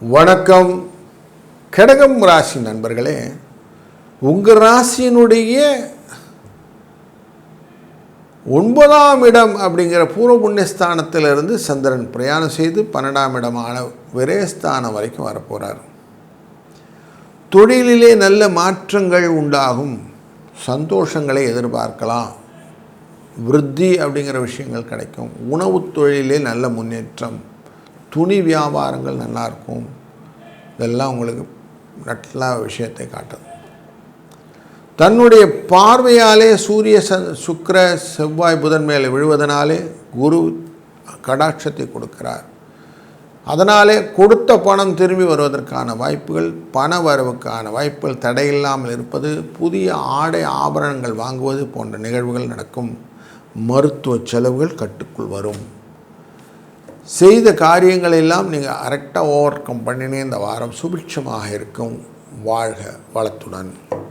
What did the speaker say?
வணக்கம் கடகம் ராசி நண்பர்களே, உங்கள் ராசியினுடைய 9ஆம் இடம் அப்படிங்கிற பூர்வ புண்ணியஸ்தானத்திலிருந்து சந்திரன் பிரயாணம் செய்து 12ஆம் இடமான விரயஸ்தானம் வரைக்கும் வரப்போகிறார். தொழிலிலே நல்ல மாற்றங்கள் உண்டாகும், சந்தோஷங்களை எதிர்பார்க்கலாம், விருத்தி அப்படிங்கிற விஷயங்கள் கிடைக்கும். உணவு தொழிலே நல்ல முன்னேற்றம், துணி வியாபாரங்கள் நல்லாயிருக்கும். இதெல்லாம் உங்களுக்கு நல்ல விஷயத்தை காட்டுது. தன்னுடைய பார்வையாலே சூரிய சுக்கிர செவ்வாய் புதன் மேலே விழுவதனாலே குரு கடாட்சத்தை கொடுக்கிறார். அதனாலே கொடுத்த பணம் திரும்பி வருவதற்கான வாய்ப்புகள், பண வரவுக்கான வாய்ப்புகள் தடையில்லாமல் இருப்பது, புதிய ஆடை ஆபரணங்கள் வாங்குவது போன்ற நிகழ்வுகள் நடக்கும். மருத்துவ செலவுகள் கட்டுக்குள் வரும். செய்த காரியங்கள் எல்லாம் நீங்கள் கரெக்டாக ஓவர் கம் பண்ணினே இந்த வாரம் சுபிட்சமாக இருக்கும். வாழ்க வளத்துடன்.